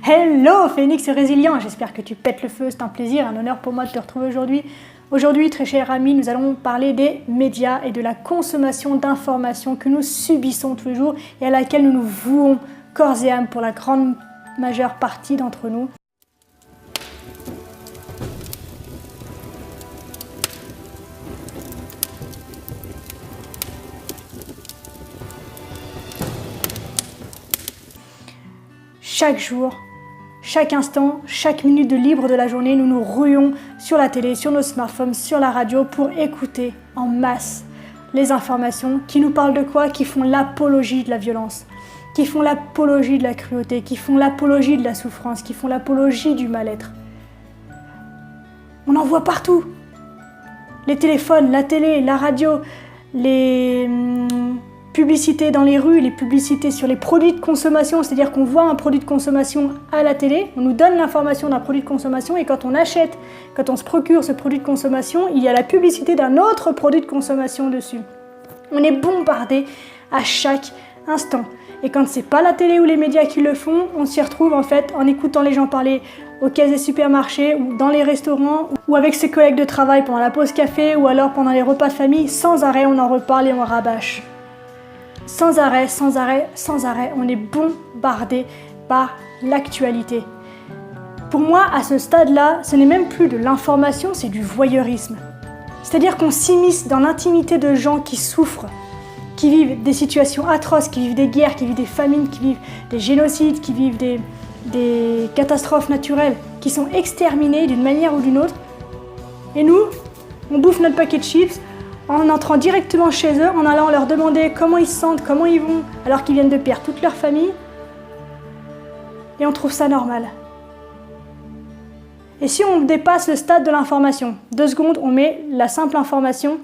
Hello Phénix résilient, j'espère que tu pètes le feu, c'est un plaisir, un honneur pour moi de te retrouver aujourd'hui. Aujourd'hui, très chers amis, nous allons parler des médias et de la consommation d'informations que nous subissons tous les jours et à laquelle nous nous vouons corps et âme pour la grande majeure partie d'entre nous. Chaque jour, chaque instant, chaque minute de libre de la journée, nous nous rouillons sur la télé, sur nos smartphones, sur la radio pour écouter en masse les informations qui nous parlent de quoi? Qui font l'apologie de la violence, qui font l'apologie de la cruauté, qui font l'apologie de la souffrance, qui font l'apologie du mal-être. On en voit partout. Les téléphones, la télé, la radio, les publicités dans les rues, les publicités sur les produits de consommation, c'est-à-dire qu'on voit un produit de consommation à la télé, on nous donne l'information d'un produit de consommation et quand on achète, quand on se procure ce produit de consommation, il y a la publicité d'un autre produit de consommation dessus. On est bombardé à chaque instant. Et quand c'est pas la télé ou les médias qui le font, on s'y retrouve en fait en écoutant les gens parler aux caisses des supermarchés ou dans les restaurants ou avec ses collègues de travail pendant la pause café ou alors pendant les repas de famille, sans arrêt on en reparle et on rabâche. Sans arrêt, sans arrêt, sans arrêt, on est bombardé par l'actualité. Pour moi, à ce stade-là, ce n'est même plus de l'information, c'est du voyeurisme. C'est-à-dire qu'on s'immisce dans l'intimité de gens qui souffrent, qui vivent des situations atroces, qui vivent des guerres, qui vivent des famines, qui vivent des génocides, qui vivent des catastrophes naturelles, qui sont exterminés d'une manière ou d'une autre. Et nous, on bouffe notre paquet de chips, en entrant directement chez eux, en allant leur demander comment ils se sentent, comment ils vont, alors qu'ils viennent de perdre toute leur famille. Et on trouve ça normal. Et si on dépasse le stade de l'information, 2 secondes, on met la simple information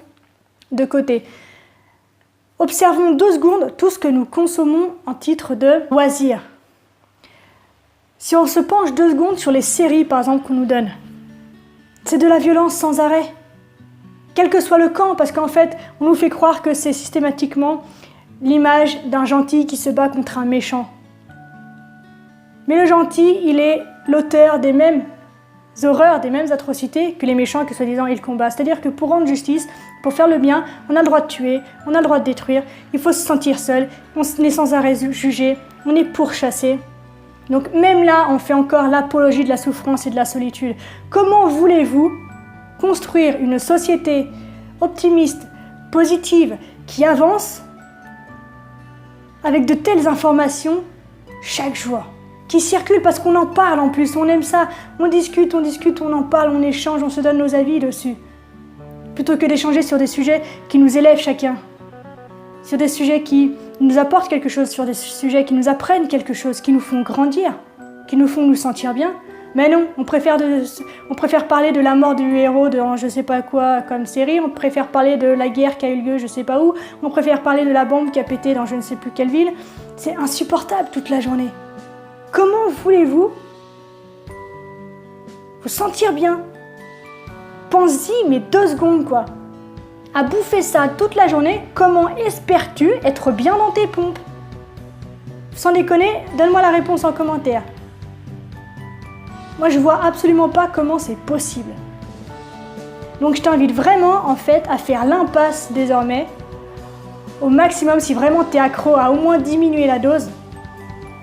de côté. Observons 2 secondes tout ce que nous consommons en titre de loisir. Si on se penche 2 secondes sur les séries, par exemple, qu'on nous donne, c'est de la violence sans arrêt. Quel que soit le camp, parce qu'en fait, on nous fait croire que c'est systématiquement l'image d'un gentil qui se bat contre un méchant. Mais le gentil, il est l'auteur des mêmes horreurs, des mêmes atrocités que les méchants que soi-disant il combat. C'est-à-dire que pour rendre justice, pour faire le bien, on a le droit de tuer, on a le droit de détruire, il faut se sentir seul, on est sans arrêt jugé, on est pourchassé. Donc même là, on fait encore l'apologie de la souffrance et de la solitude. Comment voulez-vous construire une société optimiste, positive, qui avance avec de telles informations chaque jour, qui circulent parce qu'on en parle en plus, on aime ça, on discute, on en parle, on échange, on se donne nos avis dessus, plutôt que d'échanger sur des sujets qui nous élèvent chacun, sur des sujets qui nous apportent quelque chose, sur des sujets qui nous apprennent quelque chose, qui nous font grandir, qui nous font nous sentir bien. Mais non, on préfère parler de la mort du héros dans je sais pas quoi comme série, on préfère parler de la guerre qui a eu lieu je sais pas où, on préfère parler de la bombe qui a pété dans je ne sais plus quelle ville. C'est insupportable toute la journée. Comment voulez-vous vous sentir bien? Pense-y, mais 2 secondes quoi. À bouffer ça toute la journée, comment espères-tu être bien dans tes pompes? Sans déconner, donne-moi la réponse en commentaire. Moi, je vois absolument pas comment c'est possible. Donc, je t'invite vraiment, en fait, à faire l'impasse désormais, au maximum, si vraiment tu es accro, à au moins diminuer la dose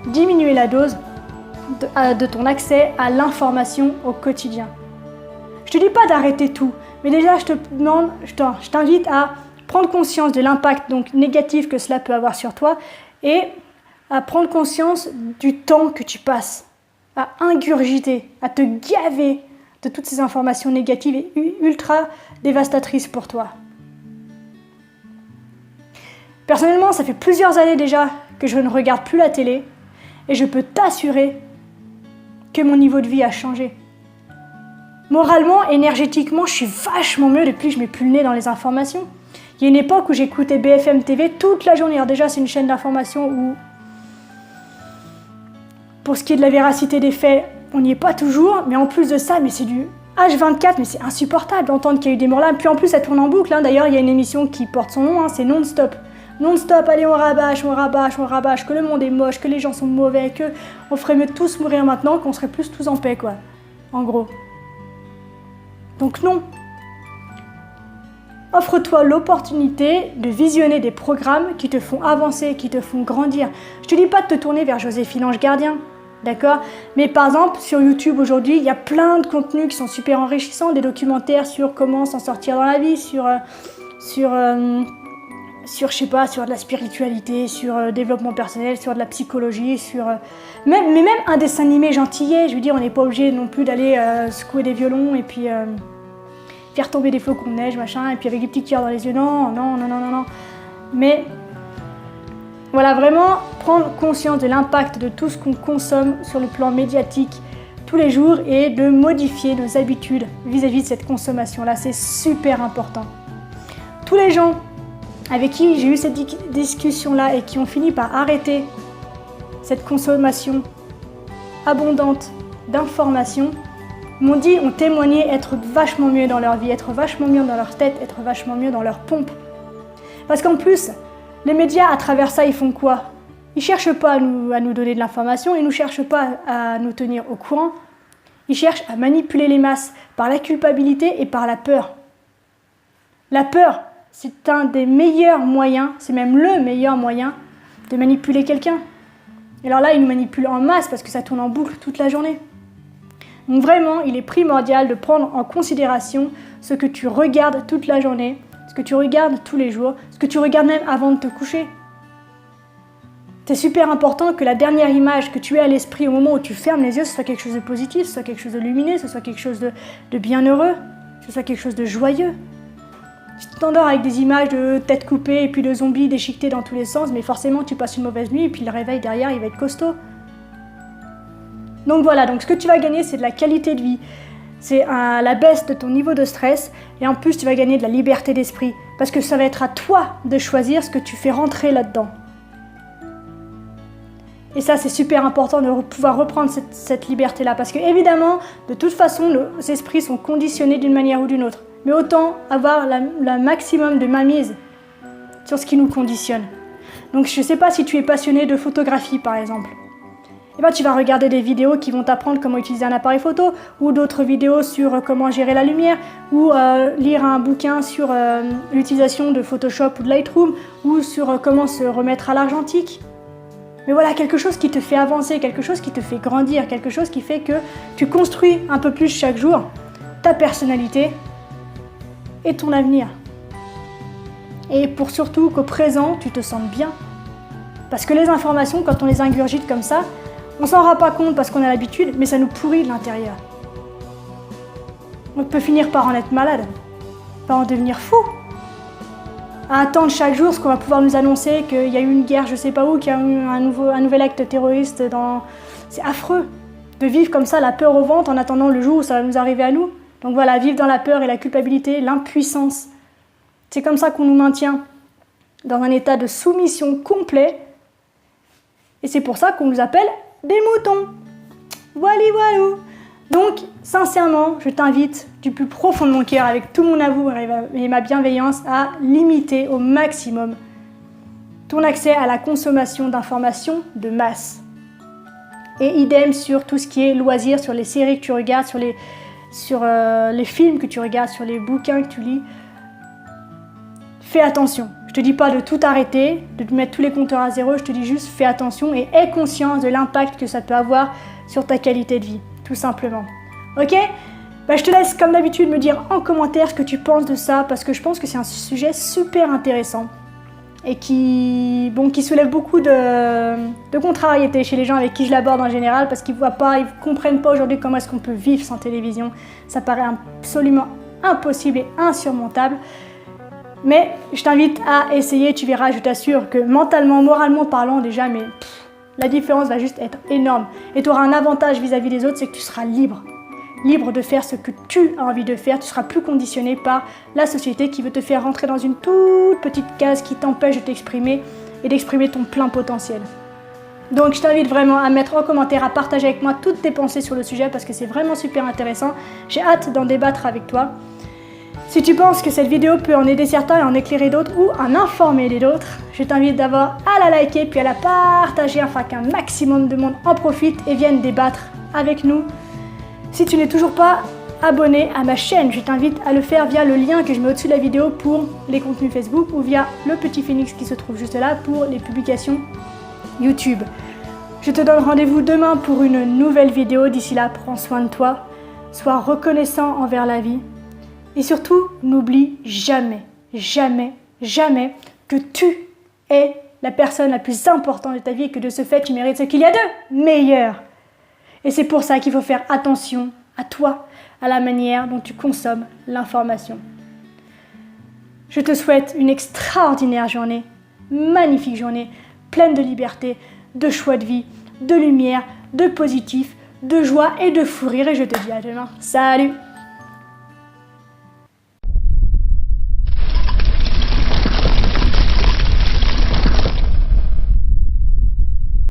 de ton accès à l'information au quotidien. Je te dis pas d'arrêter tout, mais déjà, je t'invite à prendre conscience de l'impact donc négatif que cela peut avoir sur toi et à prendre conscience du temps que tu passes à ingurgiter, à te gaver de toutes ces informations négatives et ultra dévastatrices pour toi. Personnellement, ça fait plusieurs années déjà que je ne regarde plus la télé et je peux t'assurer que mon niveau de vie a changé. Moralement, énergétiquement, je suis vachement mieux depuis que je mets plus le nez dans les informations. Il y a une époque où j'écoutais BFM TV toute la journée. Alors déjà, c'est une chaîne d'information où pour ce qui est de la véracité des faits, on n'y est pas toujours, mais en plus de ça, mais c'est du H24, mais c'est insupportable d'entendre qu'il y a eu des morts là. Puis en plus, ça tourne en boucle. D'ailleurs, il y a une émission qui porte son nom, c'est Non-Stop. Non-stop, allez, on rabâche, on rabâche, on rabâche, que le monde est moche, que les gens sont mauvais, que on ferait mieux de tous mourir maintenant, qu'on serait plus tous en paix, quoi. En gros. Donc non. Offre-toi l'opportunité de visionner des programmes qui te font avancer, qui te font grandir. Je te dis pas de te tourner vers Joséphine Ange Gardien, d'accord? Mais par exemple, sur YouTube aujourd'hui, il y a plein de contenus qui sont super enrichissants, des documentaires sur comment s'en sortir dans la vie, sur je sais pas, sur de la spiritualité, sur le développement personnel, sur de la psychologie, mais même un dessin animé gentillet. Je veux dire, on n'est pas obligé non plus d'aller secouer des violons et puis faire tomber des flocons de neige, machin, et puis avec des petits cœurs dans les yeux. Non. Mais voilà, vraiment prendre conscience de l'impact de tout ce qu'on consomme sur le plan médiatique tous les jours et de modifier nos habitudes vis-à-vis de cette consommation-là. C'est super important. Tous les gens avec qui j'ai eu cette discussion-là et qui ont fini par arrêter cette consommation abondante d'informations, ont témoigné être vachement mieux dans leur vie, être vachement mieux dans leur tête, être vachement mieux dans leur pompe. Parce qu'en plus, les médias, à travers ça, ils font quoi? Ils ne cherchent pas à nous donner de l'information, ils ne cherchent pas à nous tenir au courant, ils cherchent à manipuler les masses par la culpabilité et par la peur. La peur, c'est un des meilleurs moyens, c'est même le meilleur moyen de manipuler quelqu'un. Et alors là, ils nous manipulent en masse parce que ça tourne en boucle toute la journée. Donc vraiment, il est primordial de prendre en considération ce que tu regardes toute la journée, ce que tu regardes tous les jours, ce que tu regardes même avant de te coucher. C'est super important que la dernière image que tu aies à l'esprit au moment où tu fermes les yeux, ce soit quelque chose de positif, ce soit quelque chose de lumineux, ce soit quelque chose de bienheureux, ce soit quelque chose de joyeux. Tu t'endors avec des images de tête coupée et puis de zombies déchiquetés dans tous les sens, mais forcément tu passes une mauvaise nuit et puis le réveil derrière il va être costaud. Donc voilà, donc ce que tu vas gagner c'est de la qualité de vie, c'est la baisse de ton niveau de stress et en plus tu vas gagner de la liberté d'esprit parce que ça va être à toi de choisir ce que tu fais rentrer là-dedans. Et ça c'est super important de pouvoir reprendre cette liberté-là parce que évidemment, de toute façon, nos esprits sont conditionnés d'une manière ou d'une autre. Mais autant avoir la maximum de mainmise sur ce qui nous conditionne. Donc je ne sais pas si tu es passionné de photographie par exemple. Et ben, tu vas regarder des vidéos qui vont t'apprendre comment utiliser un appareil photo ou d'autres vidéos sur comment gérer la lumière ou lire un bouquin sur l'utilisation de Photoshop ou de Lightroom ou sur comment se remettre à l'argentique. Mais voilà, quelque chose qui te fait avancer, quelque chose qui te fait grandir, quelque chose qui fait que tu construis un peu plus chaque jour ta personnalité et ton avenir. Et pour surtout qu'au présent, tu te sentes bien. Parce que les informations, quand on les ingurgite comme ça, on s'en rend pas compte parce qu'on a l'habitude, mais ça nous pourrit de l'intérieur. On peut finir par en être malade, par en devenir fou. À attendre chaque jour ce qu'on va pouvoir nous annoncer qu'il y a eu une guerre je sais pas où, qu'il y a eu un nouvel acte terroriste dans... C'est affreux de vivre comme ça, la peur au ventre en attendant le jour où ça va nous arriver à nous. Donc voilà, vivre dans la peur et la culpabilité, l'impuissance. C'est comme ça qu'on nous maintient dans un état de soumission complet. Et c'est pour ça qu'on nous appelle des moutons. Voilà. Donc, sincèrement, je t'invite du plus profond de mon cœur, avec tout mon amour et ma bienveillance, à limiter au maximum ton accès à la consommation d'informations de masse. Et idem sur tout ce qui est loisirs, sur les séries que tu regardes, sur les films que tu regardes, sur les bouquins que tu lis. Fais attention. Je te dis pas de tout arrêter, de te mettre tous les compteurs à zéro, je te dis juste fais attention et aie conscience de l'impact que ça peut avoir sur ta qualité de vie, tout simplement. Ok ? Je te laisse comme d'habitude me dire en commentaire ce que tu penses de ça, parce que je pense que c'est un sujet super intéressant et qui soulève beaucoup de contrariétés chez les gens avec qui je l'aborde en général, parce qu'ils ne comprennent pas aujourd'hui comment est-ce qu'on peut vivre sans télévision. Ça paraît absolument impossible et insurmontable. Mais je t'invite à essayer, tu verras, je t'assure que mentalement, moralement parlant déjà, la différence va juste être énorme. Et tu auras un avantage vis-à-vis des autres, c'est que tu seras libre. Libre de faire ce que tu as envie de faire, tu seras plus conditionné par la société qui veut te faire rentrer dans une toute petite case qui t'empêche de t'exprimer et d'exprimer ton plein potentiel. Donc je t'invite vraiment à mettre en commentaire, à partager avec moi toutes tes pensées sur le sujet parce que c'est vraiment super intéressant. J'ai hâte d'en débattre avec toi. Si tu penses que cette vidéo peut en aider certains et en éclairer d'autres ou en informer les autres, je t'invite d'abord à la liker puis à la partager afin qu'un maximum de monde en profite et vienne débattre avec nous. Si tu n'es toujours pas abonné à ma chaîne, je t'invite à le faire via le lien que je mets au-dessus de la vidéo pour les contenus Facebook ou via le petit phénix qui se trouve juste là pour les publications YouTube. Je te donne rendez-vous demain pour une nouvelle vidéo. D'ici là, prends soin de toi, sois reconnaissant envers la vie. Et surtout, n'oublie jamais, jamais, jamais que tu es la personne la plus importante de ta vie et que de ce fait, tu mérites ce qu'il y a de meilleur. Et c'est pour ça qu'il faut faire attention à toi, à la manière dont tu consommes l'information. Je te souhaite une extraordinaire journée, magnifique journée, pleine de liberté, de choix de vie, de lumière, de positif, de joie et de fou rire. Et je te dis à demain. Salut!